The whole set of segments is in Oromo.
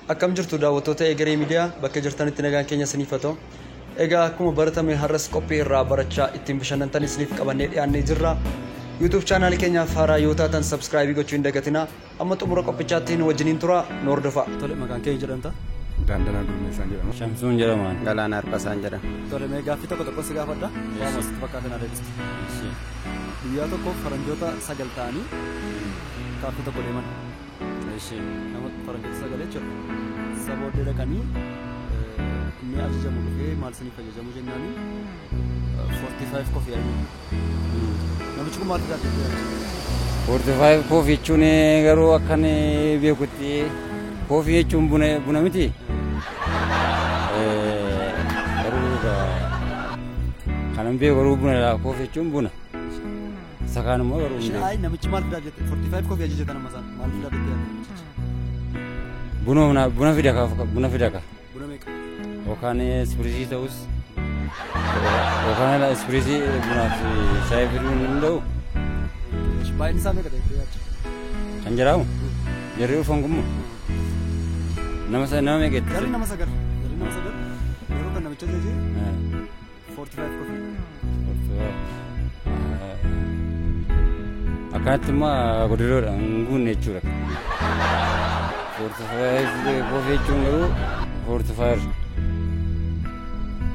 Akkam jirtu daawwattoota Egeree Miidiyaa bakka jirtanitti nagaan keenya isiniif haa ta'u. Egaa akkuma baratame har'as qophii irraa barachaa ittiin bashannantan isiniif qabannee dhiyaannee jirra. YouTube channel keenyaaf haaraa yoo taatan subscribe gochuu hin dagatinaa. Amma xumura qophichaatti nu wajjiniin tura nu hordofaa. Tole maqaan keenya jedhamta? Dandanaa Duumesaan jedhama. Shamsuun jedhama. Galaanaa Harkasaan jedhama. Tole mee gaaffii tokko si gaafadha. Waan asitti fakkaatan adeemsista. Guyyaa tokko faranjoota 9 ta'anii kaaffee tokko deeman. Nama faranjoota 9 jechuudha. Sabooddee dhaqanii inni ajajamu dhufee maal isiniif ajajamu jennaani 45 coffee ayyaana. Namichi kun maal fidaa? 45 coffee jechuun garuu akkan beekutti coffee jechuun buna miti. Garuu kanan beeku garuu buna coffee jechuun buna. Sakaan immoo garuu namichi maal fidaa jette 45 coffee ajajatan amma isaan maal fidaa jette? Buna fida ka. Buna meeqa? Yookaan ispriisii ta'us yookaan ispriisii bunaa fi shaayii fiduu hin danda'u. Baay'inni isaa meeqa ta'e? Kan jedhamu jarri dhufan kun nama meeqa itti? Jarri nama 9. Yeroo kan namicha ajajee 45 coffee. Akkanatti immoo godiroodha hin guunne jechuudha. 45 coffee jechuun garuu 45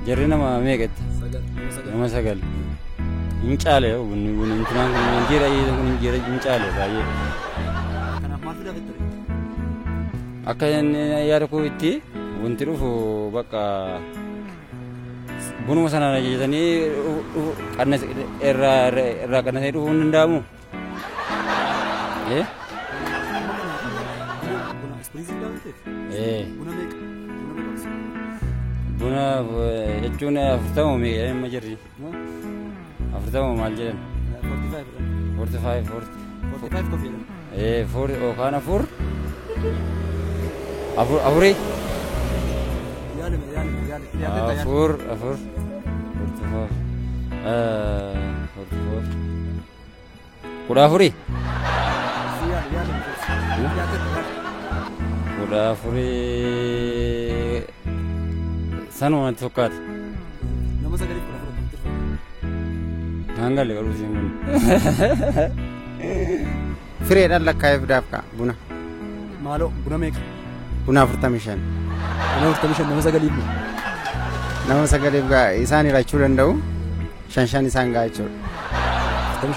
jarri nama meeqatti? Nama 9. Hin caale bunni intinaan kun hin caale baay'ee. Kanaaf maal fidaa jettee? Akka yaada koo itti wanti dhufu bakka bunuma sanaan ajajatanii irraa qannasanii dhufuu hin danda'amu. Buna jechuun 40 meeqa amma jirri? 40 maal jedhan? 45 coffee. Yookaan afurii? Afur. 44? Kudha afurii sanuma natti fakkaata. Nama 9 kudha afurii. Hangalee garuu siin kun. Fireedhaan lakkaa'ee fidaaf ka'a buna. Maaloo buna meeqa? Buna 45. Buna 45 nama 9 immoo. Nama 9 gaa isaan hirachuu danda'u. 5 isaan gaa jechuudha. 9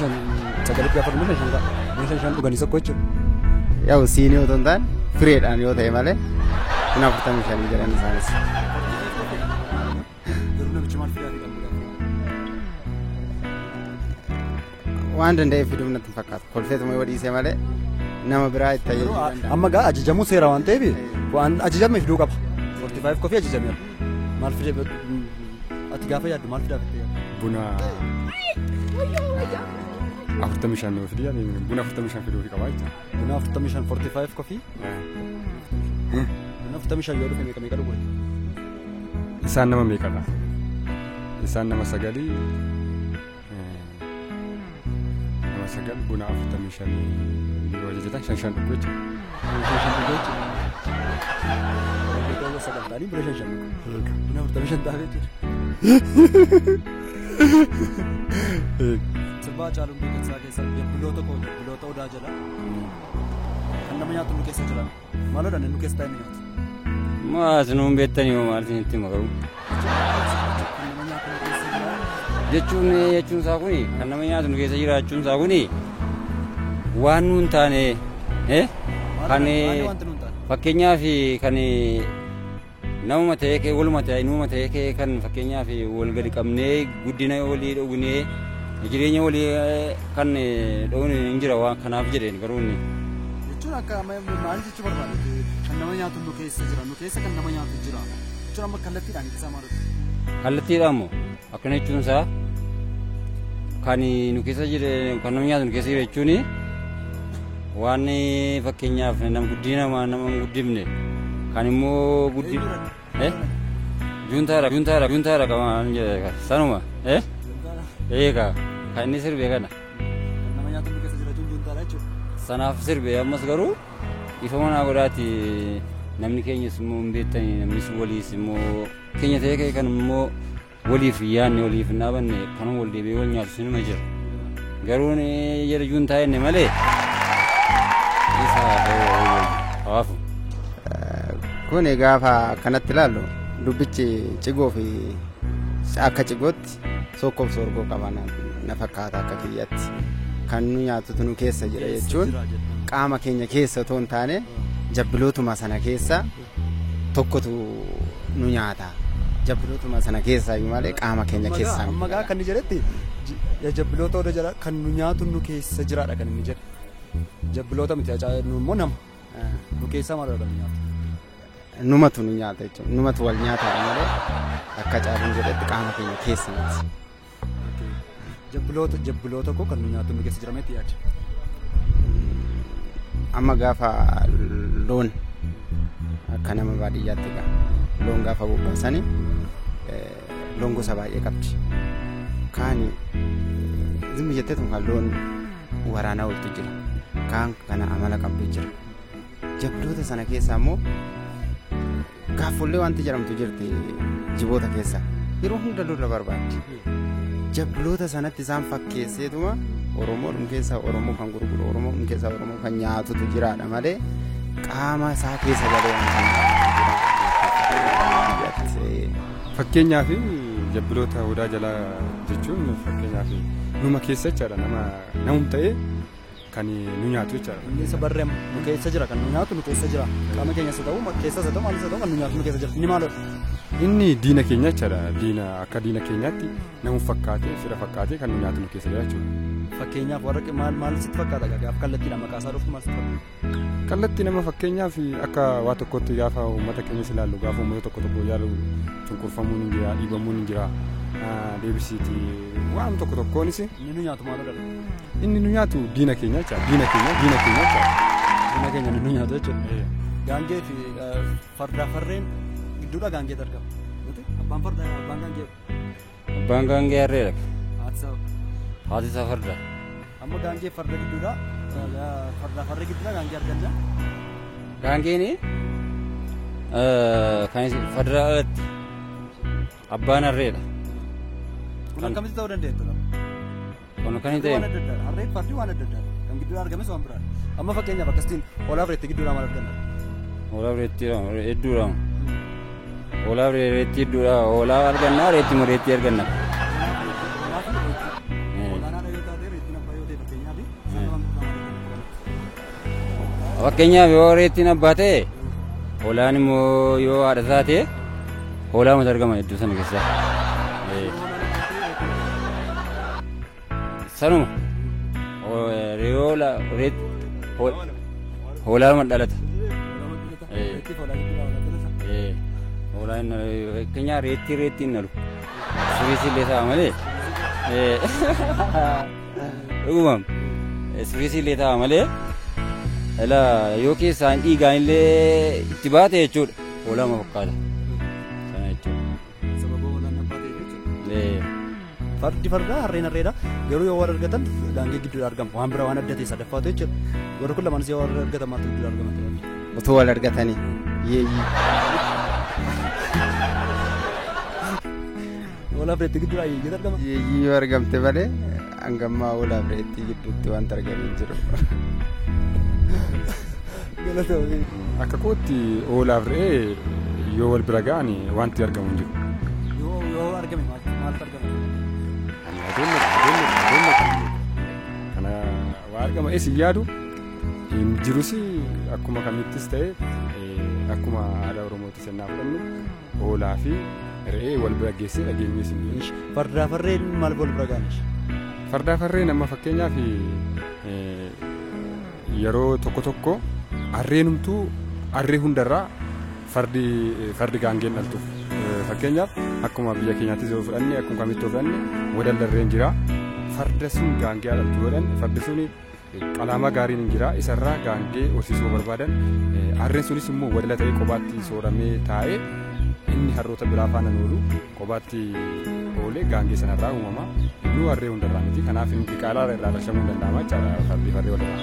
gaafa dhumu 5 gaa. 5 dhuganii tokko jechuudha. Yaa'u siinii otoo hin taane fireedhaan yoo ta'e malee buna 45 jedhan isaanis. Waan danda'eef fiduuf natti hin fakkaatu. Kolfeetuma yoo dhiisee malee nama biraa itti tajaajilu danda'a. Amma gaa ajajamuu seera waan ta'eef waan ajajame fiduu qaba. 45 coffee ajajameera. Maal fidee ati gaafa yaaddu maal fidaa fittee yaaddu? Buna 45 yoo fidee buna 45 fiduu qaba jechuudha. Buna 45 45 coffee. Buna 45 yoo dhufe meeqa dhugu? Isaan nama meeqadha? Isaan nama 9. Nama 9 buna 45 yoo ajajatan 5 dhugu jechuudha. 5 dhugu jechuudha. Buna 9 taanii buna 5 dhugu. Buna 45 taa'ee jechuudha. Sirbaa caaluun beekumsaa keessatti biloota odaa jala kan nama nyaatu nu keessa jiran maaloodha nu keessa taa'ee nyaatu. Maas nuun beektanii hoo maal itti makaru? Jechuun isaa kuni kan nama nyaatu nu keessa jiraachuun isaa kuni waan nuun taane kan fakkeenyaaf kan namuma ta'ee kee waluma ta'ee nuuma ta'ee kee kan fakkeenyaaf wal gadi qabnee guddina walii dhoowwinee jireenya walii kan dhoowwin hin jira waan kanaaf jedheen garuu inni. Jechuun akka maal jechuu barbaade kan nama nyaatu nu keessa jira nu keessa kan nama nyaatu jira jechuun amma kallattiidhaan ibsaa maaludha? Kallattiidhaan moo akkana jechuun isaa kan nu keessa jire kan nama nyaatu nu keessa jira jechuun waan fakkeenyaaf nama guddina nama guddifne kan immoo juuntaadha qaban jedhe sanuma eegaa kan inni sirbe kana. Nama nyaatu nu keessa jira juuntaadha jechuudha. Sanaaf sirbe ammas garuu ifa manaa godhaati namni keenyas immoo hin beektanii namnis waliis immoo keenya ta'ee kan immoo waliif yaanne waliif hin dhaabanne kan wal deebi'ee wal nyaatu sinuma jira garuu jara juun taa'enne malee isa hawaafu. Kun gaafa kanatti ilaallu dubbichi cigoo fi akka cigootti sokkoof sorgoo qaba na fakkaata akka kiyyatti kan nu nyaatutu nu keessa jira jechuun qaama keenya keessa otoo hin taane jabbilootuma sana keessa tokkotu nu nyaata jabbilootuma sana keessa malee qaama keenya keessa. Amma gaa kan inni jedhetti jabbiloota oda jira kan nu nyaatu nu keessa jiraadha kan inni jedhe jabbiloota miti nu immoo nama nu keessa maalidha kan nu nyaatu. Numatu nu nyaata jechuudha numatu wal nyaataadha malee akka caaluun jedhetti qaama keenya keessa miti. Jabbiloota koo kan nu nyaatu nu keessa jirametti yaadde. Amma gaafa loon akka nama baadiyyaatti loon gaafa bobbaasanii loon gosa baay'ee qabdi. Kaani zimmi jetteetu kan loon waraanaa ooltu jira. Kaan kana amala qabdu jira. Jabbiloota sana keessaa immoo gaaffollee wanti jedhamtu jirti jiboota keessa yeroo hunda lolaa barbaaddi. Jabbiloota sanatti isaan fakkeesseetuma Oromoodhum keessa Oromoo kan gurguru Oromoodhum keessa Oromoo kan nyaatutu jiraadha malee qaama isaa keessa galee fakkeenyaaf jabbiloota odaa jalaa jechuun fakkeenyaaf numa keessa jechaadha namum ta'ee kan nu nyaatu jechaadha. Inni isa barreem nu keessa jira kan nu nyaatu nu keessa jira qaama keenya isa ta'u keessa isa ta'u maal isa ta'u kan nu nyaatu nu keessa jira inni maalidha? Inni diina keenya jechaadha akka diina keenyaatti namu fakkaatee fira fakkaatee kan nu nyaatu nu keessa jira jechuudha. Fakkeenyaaf warra maal sitti fakkaata gaafa kallattiidhaan maqaa isaa dhufu maal sitti fakkaata? Kallattii nama fakkeenyaaf akka waa tokkotti gaafa uummata keenyas ilaallu gaafa uummata tokko ilaalu cunqurfamuun hin jira dhiibamuun hin jira deebisiiti waan tokko tokkoonis. Inni nu nyaatu maalidha? Inni nu nyaatu diina keenya jechaadha diina keenya jechaadha. Diina keenya nu nyaatu jechuudha. Gaangee fi farreen gidduudha gaangee argama. Abbaan fardaa abbaan gaangee. Abbaan gaangee harreedha. Haati isaa farda. Amma gaangee farda gidduudha. Farda gidduudha gaangee arganna. Gaangeen kan farda alatti abbaan harreedha. Kun akkamitti ta'uu dandeenya? Kun kan hin ta'in. Harreen fardi waan adda addaa kan gidduudha argames waan biraadha. Amma fakkeenyaaf akkasitiin hoolaa bireetti gidduudha maal arganna? Hoolaa bireetti hedduudha. Hoolaa bireetti hedduudha. Hoolaa arganna reetti reetti arganna. Fakkeenyaaf yoo reettiin abbaa ta'e hoolaan immoo yoo haadha taate hoolaa mata argama iddoo sana keessa. Sanuma hoolaa ma dhalata. Hoolaan fakkeenyaaf reettiin nalu sirriitti illee ta'a malee dhugumam sirriitti illee ta'a malee. Yoo keessaan dhiigaan illee itti baate jechuudha. Hoolaa ma fakkaata. Sana jechuudha. Sababa hoolaan abbaa ta'e jechuudha. Fardi fardaa harreen harreedha. Garuu yoo warra argatan gaangee gidduudha argama. Waan bira waan adda ta'e sadaffaatu jechuudha. Warri kun lamaanis yoo warra argatan maaltu gidduudha argama. Otoo wal argatanii yeeyyii. Hoolaa bireetti gidduudha yeeyyii argama. Yeeyyii yoo argamte malee hangammaa hoolaa bireetti gidduutti wanta argamu hin jiru. Akka kootti hoolaaf re'ee yoo wal bira ga'an wanti argamu hin jiru. Yoo argame maaltu argama? Kana waa argama eessi yaadu hin jirus akkuma kamittis ta'e akkuma aadaa Oromootti sennaa fudhannu hoolaa fi re'ee wal bira geessee dhageenyees hin jiru. Fardaa farreen maal wal bira ga'an? Fardaa farreen amma fakkeenyaaf yeroo tokko harreenumtuu harree hundarraa fardi gaangeen dhaltuuf fakkeenyaaf akkuma biyya keenyaattis yoo fudhanne akkuma kamitti yoo fudhanne wadallarreen jira farda sun gaangee dhaltu godhan fardi sun qalaamaa gaariin hin jira isarraa gaangee horsiisuu barbaadan harreen sunis immoo wadala ta'ee kophaatti sooramee taa'ee inni harroota biraa faana oolu kophaatti oolee gaangee sanarraa uumama nu harree hundarraa miti kanaaf inni qaalaa irraa rashamuu danda'ama jechaadha fardi wadarraa.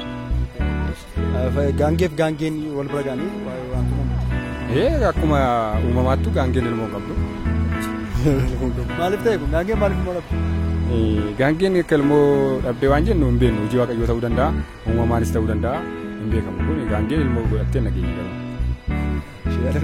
Gaangeef gaangeen wal bira ga'anii wantoota Akkuma uumamaattu gaangeen ilmoo qabdu. Maaliif ta'e kun gaangeen maaliif ilmoo dhabdu? Gaangeen akka ilmoo dhabdee waan jennu hin beeknu hojii waaqayyoo ta'uu danda'a uumamaanis ta'uu danda'a hin beekamu kun gaangeen ilmoo godhattee nageenya qaba. Shiyyaadha